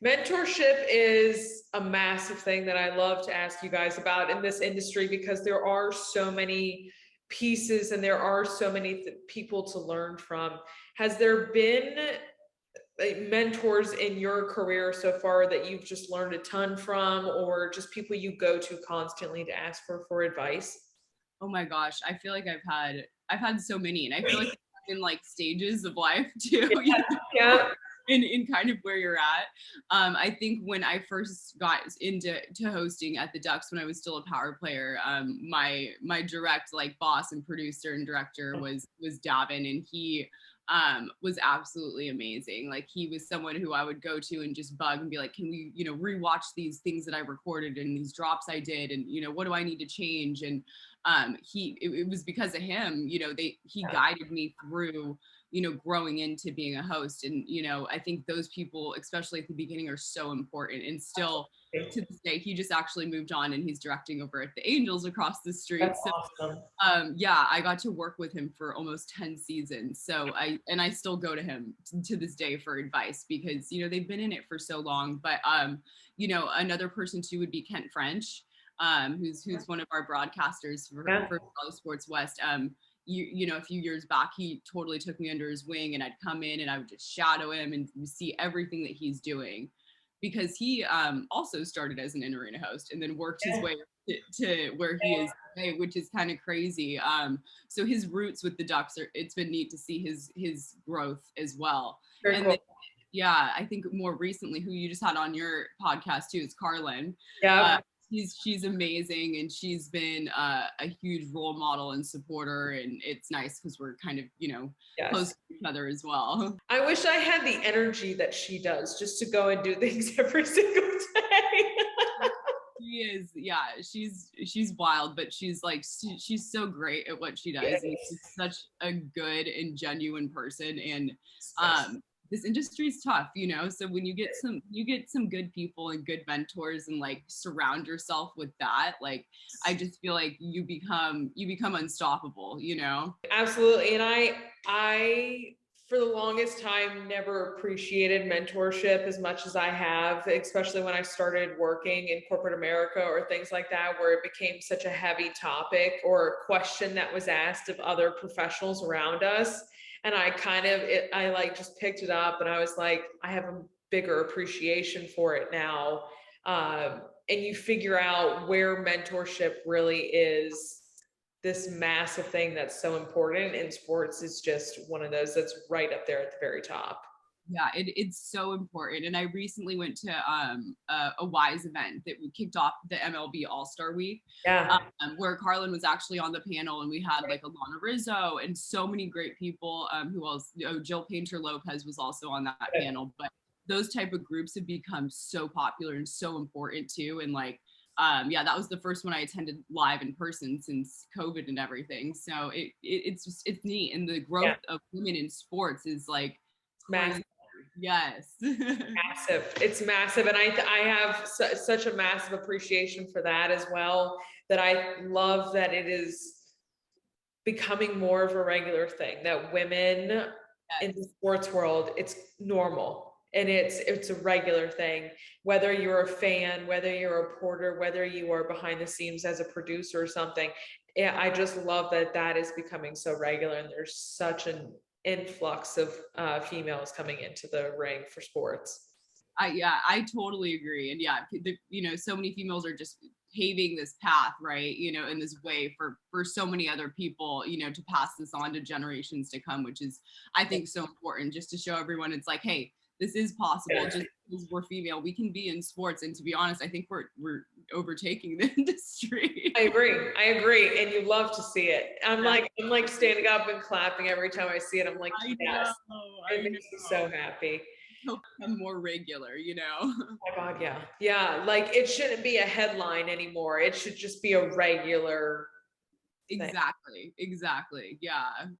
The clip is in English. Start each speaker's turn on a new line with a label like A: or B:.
A: Mentorship is a massive thing that I love to ask you guys about in this industry because there are so many pieces and there are so many people to learn from. Has there been mentors in your career so far that you've just learned a ton from, or just people you go to constantly to ask for advice?
B: Oh my gosh, I feel like I've had so many, and I feel like in like stages of life too,
A: Yeah.
B: in kind of where you're at. I think when I first got into hosting at the Ducks when I was still a power player, my direct like boss and producer and director was Davin, and he was absolutely amazing. Like he was someone who I would go to and just bug and be like, can we, rewatch these things that I recorded and these drops I did, and what do I need to change? And it was because of him, he guided me through growing into being a host. And I think those people, especially at the beginning, are so important. And still to this day, he just actually moved on and he's directing over at the Angels across the street.
A: That's
B: So
A: awesome.
B: yeah, I got to work with him for almost 10 seasons. So I still go to him to this day for advice because they've been in it for so long. But another person too would be Kent French, who's one of our broadcasters for Sports West. A few years back, he totally took me under his wing, and I'd come in and I would just shadow him and see everything that he's doing, because he also started as an in-arena host and then worked his way to where he is today, which is kind of crazy. So his roots with the Ducks it's been neat to see his growth as well.
A: Very
B: And
A: cool.
B: then, yeah, I think more recently, who you just had on your podcast too, is Carlin.
A: Yeah.
B: She's amazing, and she's been a huge role model and supporter, and it's nice because we're kind of close
A: Yes.
B: to each other as well.
A: I wish I had the energy that she does just to go and do things every single day.
B: She is, yeah, she's wild, but she's so great at what she does, and she's
A: Yes.
B: such a good and genuine person. And
A: Yes.
B: this industry is tough, so when you get some good people and good mentors and like surround yourself with that, like I just feel like you become unstoppable.
A: Absolutely. And I for the longest time never appreciated mentorship as much as I have, especially when I started working in corporate America or things like that, where it became such a heavy topic or a question that was asked of other professionals around us. And I like just picked it up and I was like, I have a bigger appreciation for it now. And you figure out where mentorship really is this massive thing that's so important in sports. Is just one of those that's right up there at the very top.
B: Yeah, it's so important. And I recently went to a Wise event that we kicked off the MLB All-Star Week,
A: Yeah.
B: where Carlin was actually on the panel, and we had like Alana Rizzo and so many great people. Who else? Jill Painter Lopez was also on that panel. But those type of groups have become so popular and so important too. And like, yeah, that was the first one I attended live in person since COVID and everything. So it's neat, and the growth of women in sports is like crazy.
A: Massive.
B: Yes.
A: Massive. It's massive. And I have such a massive appreciation for that as well, that I love that it is becoming more of a regular thing, that women in the sports world, it's normal and it's a regular thing, whether you're a fan, whether you're a reporter, whether you are behind the scenes as a producer or something. Yeah, I just love that is becoming so regular, and there's such an influx of females coming into the ring for sports.
B: I totally agree. And yeah, so many females are just paving this path, right? In this way for so many other people, to pass this on to generations to come, which is, I think, so important, just to show everyone it's like, hey, this is possible. Just because we're female, we can be in sports. And to be honest, I think we're overtaking the industry.
A: I agree. And you love to see it. I'm like standing up and clapping every time I see it. I'm like, yes, it makes me so happy.
B: Become more regular.
A: Oh my God, yeah. Yeah, like it shouldn't be a headline anymore. It should just be a regular thing.
B: Exactly. Yeah.